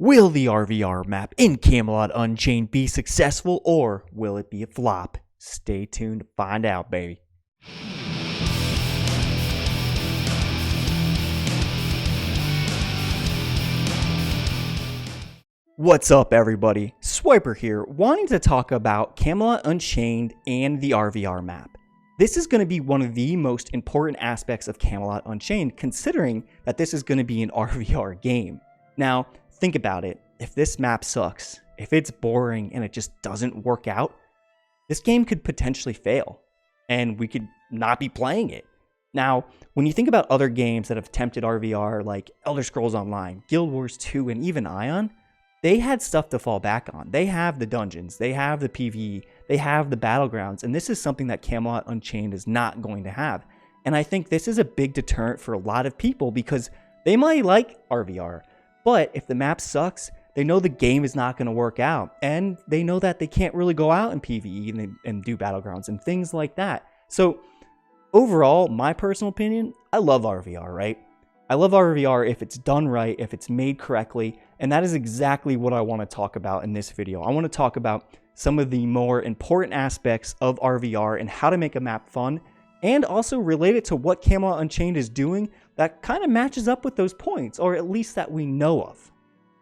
Will the RvR map in Camelot Unchained be successful, or will it be a flop? Stay tuned to find out, baby. What's up, everybody? Swiper here, wanting to talk about Camelot Unchained and the RvR map. This is going to be one of the most important aspects of Camelot Unchained, considering that this is going to be an RvR game. Now, think about it. If this map sucks, if it's boring and it just doesn't work out, this game could potentially fail, and we could not be playing it. Now, when you think about other games that have attempted RvR, like Elder Scrolls Online, Guild Wars 2, and even Ion, they had stuff to fall back on. They have the dungeons, they have the PvE, they have the battlegrounds, and this is something that Camelot Unchained is not going to have. And I think this is a big deterrent for a lot of people because they might like RvR, but if the map sucks, they know the game is not going to work out, and they know that they can't really go out in PvE and do battlegrounds and things like that. So overall, my personal opinion, I love RvR, right? I love RvR if it's done right, if it's made correctly, and that is exactly what I want to talk about in this video. I want to talk about some of the more important aspects of RvR and how to make a map fun, and also relate it to what Camelot Unchained is doing that kind of matches up with those points, or at least that we know of.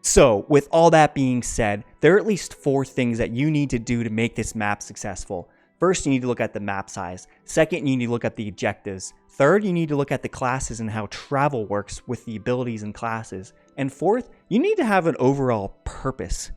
So, with all that being said, there are at least 4 things that you need to do to make this map successful. First, you need to look at the map size. Second, you need to look at the objectives. Third, you need to look at the classes and how travel works with the abilities and classes. And fourth, you need to have an overall purpose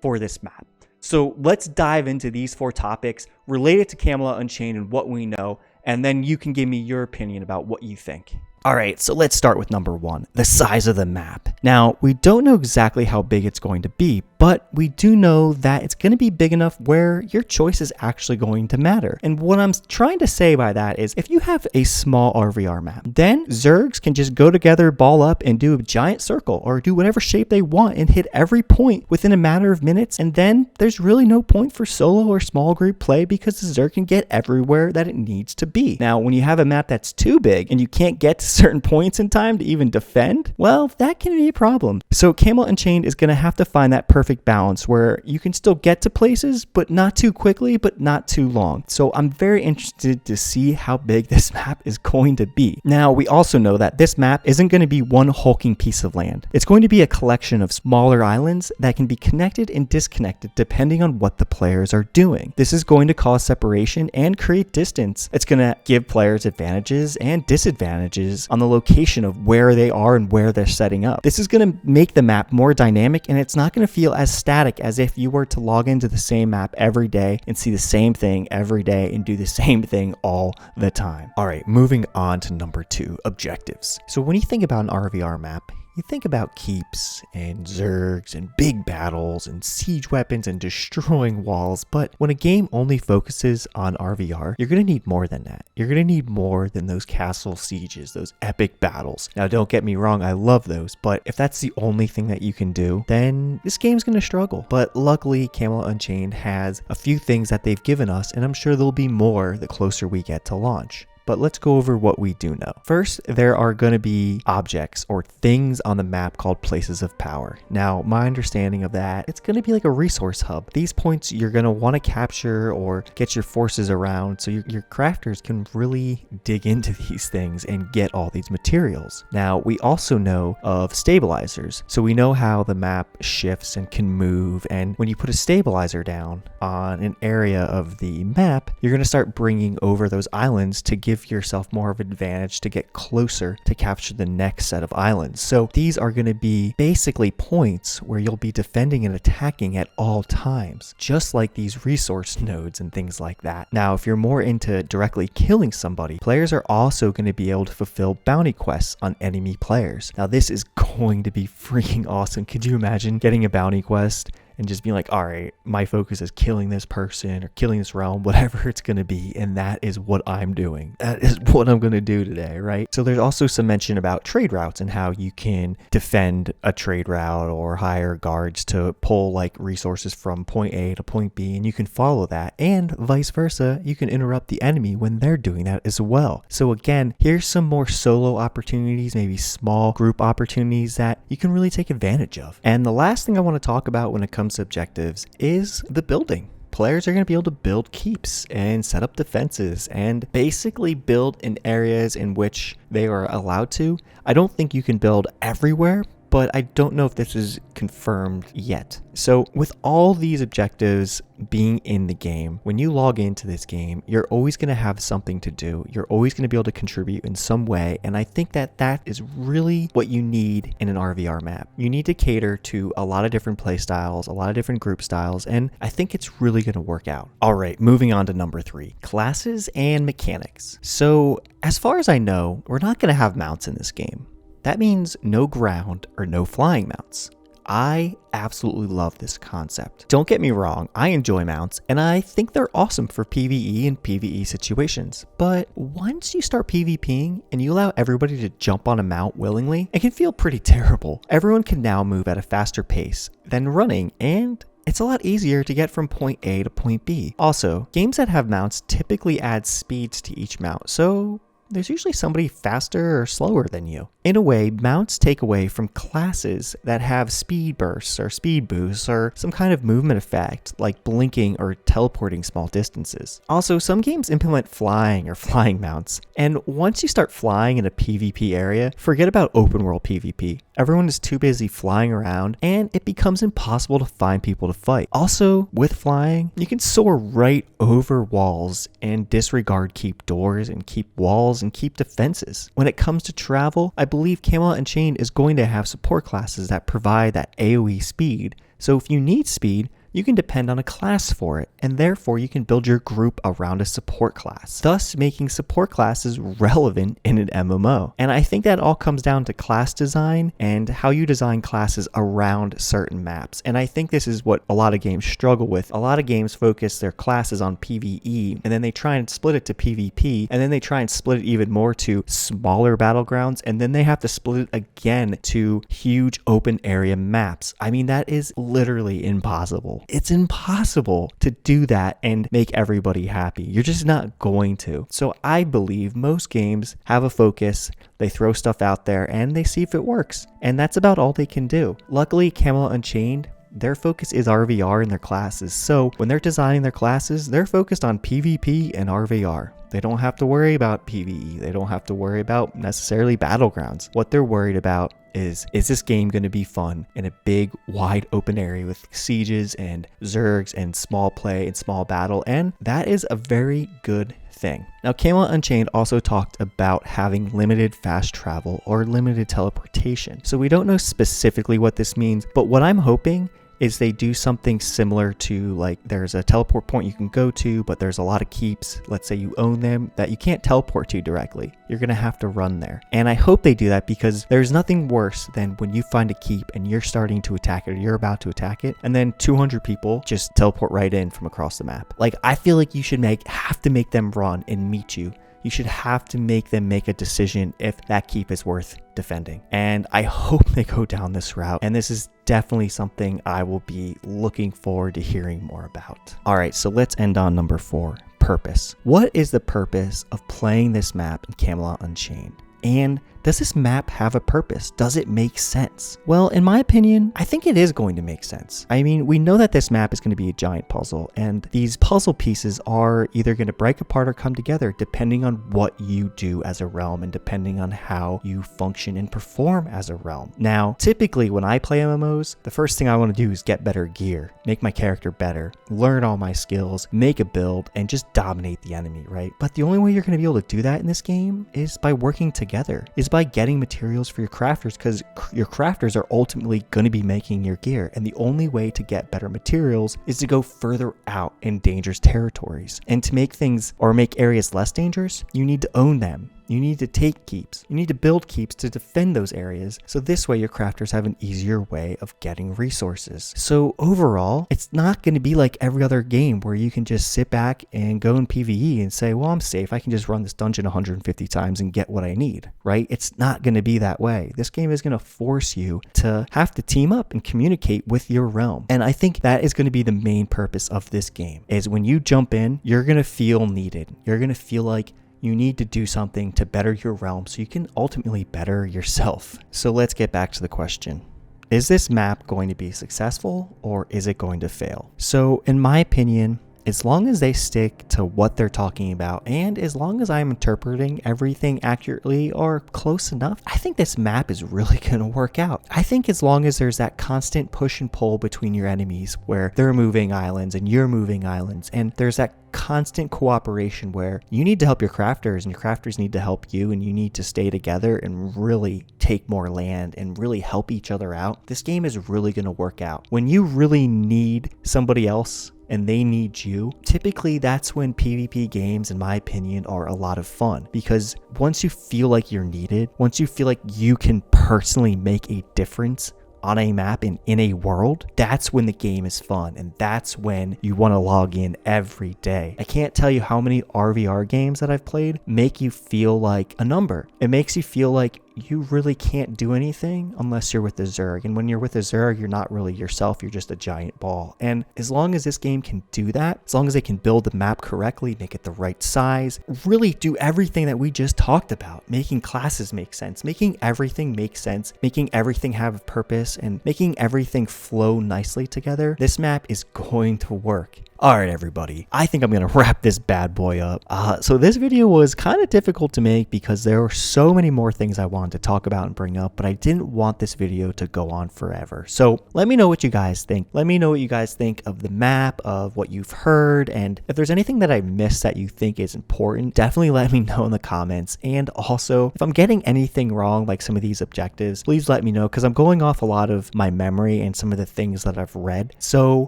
for this map. So let's dive into these 4 topics related to Camelot Unchained and what we know, and then you can give me your opinion about what you think. Alright, so let's start with number 1, the size of the map. Now, we don't know exactly how big it's going to be, but we do know that it's going to be big enough where your choice is actually going to matter. And what I'm trying to say by that is, if you have a small RvR map, then Zergs can just go together, ball up, and do a giant circle, or do whatever shape they want and hit every point within a matter of minutes, and then there's really no point for solo or small group play because the Zerg can get everywhere that it needs to be. Now, when you have a map that's too big and you can't get to certain points in time to even defend, well, that can be a problem. So Camelot Unchained is going to have to find that perfect balance where you can still get to places, but not too quickly, but not too long. So I'm very interested to see how big this map is going to be. Now, we also know that this map isn't going to be one hulking piece of land. It's going to be a collection of smaller islands that can be connected and disconnected depending on what the players are doing. This is going to cause separation and create distance. It's going to give players advantages and disadvantages on the location of where they are and where they're setting up. This is going to make the map more dynamic, and it's not going to feel as static as if you were to log into the same map every day and see the same thing every day and do the same thing all the time. All right, moving on to number 2, objectives. So when you think about an RvR map, you think about keeps and Zergs and big battles and siege weapons and destroying walls, but when a game only focuses on RvR, you're going to need more than that. You're going to need more than those castle sieges, those epic battles. Now, don't get me wrong, I love those, but if that's the only thing that you can do, then this game's going to struggle. But luckily, Camelot Unchained has a few things that they've given us, and I'm sure there'll be more the closer we get to launch. But let's go over what we do know. First, there are going to be objects or things on the map called places of power. Now, my understanding of that, it's going to be like a resource hub. These points you're going to want to capture or get your forces around so your crafters can really dig into these things and get all these materials. Now, we also know of stabilizers. So we know how the map shifts and can move, and when you put a stabilizer down on an area of the map, you're going to start bringing over those islands to give yourself more of an advantage to get closer to capture the next set of islands. So these are going to be basically points where you'll be defending and attacking at all times, just like these resource nodes and things like that. Now, if you're more into directly killing somebody, players are also going to be able to fulfill bounty quests on enemy players. Now, this is going to be freaking awesome. Could you imagine getting a bounty quest and just being like, all right, my focus is killing this person or killing this realm, whatever it's going to be. And that is what I'm doing. That is what I'm going to do today, right? So there's also some mention about trade routes and how you can defend a trade route or hire guards to pull like resources from point A to point B, and you can follow that, and vice versa. You can interrupt the enemy when they're doing that as well. So again, here's some more solo opportunities, maybe small group opportunities that you can really take advantage of. And the last thing I want to talk about when it comes to objectives is the building. Players are going to be able to build keeps and set up defenses and basically build in areas in which they are allowed to. I don't think you can build everywhere, but I don't know if this is confirmed yet. So with all these objectives being in the game, when you log into this game, you're always going to have something to do. You're always going to be able to contribute in some way. And I think that that is really what you need in an RvR map. You need to cater to a lot of different play styles, a lot of different group styles, and I think it's really going to work out. All right, moving on to number 3, classes and mechanics. So as far as I know, we're not going to have mounts in this game. That means no ground or no flying mounts. I absolutely love this concept. Don't get me wrong, I enjoy mounts and I think they're awesome for PvE and PvE situations. But once you start PvPing and you allow everybody to jump on a mount willingly, it can feel pretty terrible. Everyone can now move at a faster pace than running, and it's a lot easier to get from point A to point B. Also, games that have mounts typically add speeds to each mount, so there's usually somebody faster or slower than you. In a way, mounts take away from classes that have speed bursts or speed boosts or some kind of movement effect like blinking or teleporting small distances. Also, some games implement flying or flying mounts, and once you start flying in a PvP area, forget about open world PvP. Everyone is too busy flying around and it becomes impossible to find people to fight. Also, with flying, you can soar right over walls and disregard keep doors and keep walls and keep defenses. When it comes to travel, I believe Camelot Unchained is going to have support classes that provide that AoE speed. So if you need speed, you can depend on a class for it, and therefore you can build your group around a support class, thus making support classes relevant in an MMO. And I think that all comes down to class design and how you design classes around certain maps. And I think this is what a lot of games struggle with. A lot of games focus their classes on PvE, and then they try and split it to PvP, and then they try and split it even more to smaller battlegrounds, and then they have to split it again to huge open area maps. I mean, that is literally impossible. It's impossible to do that and make everybody happy. You're just not going to. So I believe most games have a focus, they throw stuff out there, and they see if it works. And that's about all they can do. Luckily, Camelot Unchained, their focus is RvR in their classes. So when they're designing their classes, they're focused on PvP and RvR. They don't have to worry about PvE. They don't have to worry about necessarily battlegrounds. What they're worried about is this game going to be fun in a big, wide open area with sieges and zergs and small play and small battle? And that is a very good thing. Now, Camelot Unchained also talked about having limited fast travel or limited teleportation. So we don't know specifically what this means, but what I'm hoping is they do something similar to, like, there's a teleport point you can go to, but there's a lot of keeps, let's say you own them, that you can't teleport to directly. You're gonna have to run there. And I hope they do that, because there's nothing worse than when you find a keep and you're starting to attack it or you're about to attack it, and then 200 people just teleport right in from across the map. Like, I feel like you should have to make them run and meet you. You should have to make them make a decision if that keep is worth defending. And I hope they go down this route. And this is definitely something I will be looking forward to hearing more about. All right, so let's end on number 4, purpose. What is the purpose of playing this map in Camelot Unchained? And does this map have a purpose? Does it make sense? Well, in my opinion, I think it is going to make sense. I mean, we know that this map is going to be a giant puzzle, and these puzzle pieces are either going to break apart or come together depending on what you do as a realm and depending on how you function and perform as a realm. Now, typically when I play MMOs, the first thing I want to do is get better gear, make my character better, learn all my skills, make a build, and just dominate the enemy, right? But the only way you're going to be able to do that in this game is by working together, is by getting materials for your crafters, because your crafters are ultimately going to be making your gear, and the only way to get better materials is to go further out in dangerous territories. And to make things or make areas less dangerous, you need to own them. You need to take keeps. You need to build keeps to defend those areas, so this way your crafters have an easier way of getting resources. So overall, it's not going to be like every other game where you can just sit back and go in PvE and say, well, I'm safe. I can just run this dungeon 150 times and get what I need, right? It's not going to be that way. This game is going to force you to have to team up and communicate with your realm. And I think that is going to be the main purpose of this game, is when you jump in, you're going to feel needed. You're going to feel like you need to do something to better your realm so you can ultimately better yourself. So let's get back to the question. Is this map going to be successful or is it going to fail? So in my opinion, as long as they stick to what they're talking about and as long as I'm interpreting everything accurately or close enough, I think this map is really going to work out. I think as long as there's that constant push and pull between your enemies where they're moving islands and you're moving islands, and there's that constant cooperation where you need to help your crafters and your crafters need to help you, and you need to stay together and really take more land and really help each other out, this game is really going to work out. When you really need somebody else and they need you, typically that's when PvP games, in my opinion, are a lot of fun, because once you feel like you're needed, once you feel like you can personally make a difference on a map and in a world, that's when the game is fun, and that's when you want to log in every day. I can't tell you how many RvR games that I've played make you feel like a number. It makes you feel like you really can't do anything unless you're with a Zerg. And when you're with a Zerg, you're not really yourself, you're just a giant ball. And as long as this game can do that, as long as they can build the map correctly, make it the right size, really do everything that we just talked about, making classes make sense, making everything make sense, making everything have a purpose, and making everything flow nicely together, this map is going to work. Alright everybody, I think I'm going to wrap this bad boy up. So this video was kind of difficult to make because there were so many more things I wanted to talk about and bring up, but I didn't want this video to go on forever. So let me know what you guys think. Let me know what you guys think of the map, of what you've heard, and if there's anything that I missed that you think is important, definitely let me know in the comments. And also, if I'm getting anything wrong, like some of these objectives, please let me know, because I'm going off a lot of my memory and some of the things that I've read. So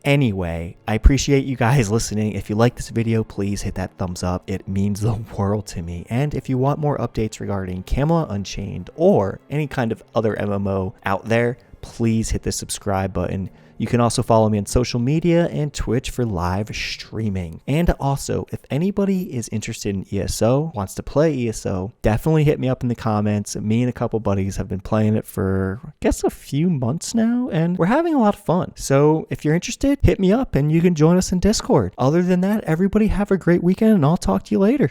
anyway, I appreciate you guys listening. If you like this video, please hit that thumbs up. It means the world to me. And if you want more updates regarding Camelot Unchained or any kind of other MMO out there, please hit the subscribe button. You can also follow me on social media and Twitch for live streaming. And also, if anybody is interested in ESO, wants to play ESO, definitely hit me up in the comments. Me and a couple buddies have been playing it for, I guess, a few months now, and we're having a lot of fun. So if you're interested, hit me up and you can join us in Discord. Other than that, everybody have a great weekend, and I'll talk to you later.